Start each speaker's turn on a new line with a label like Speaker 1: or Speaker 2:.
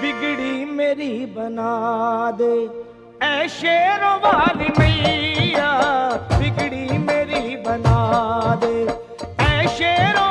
Speaker 1: बिगड़ी मेरी बना दे, ऐ शेरों वाली मैया बिगड़ी मेरी बना दे, ऐ शेरों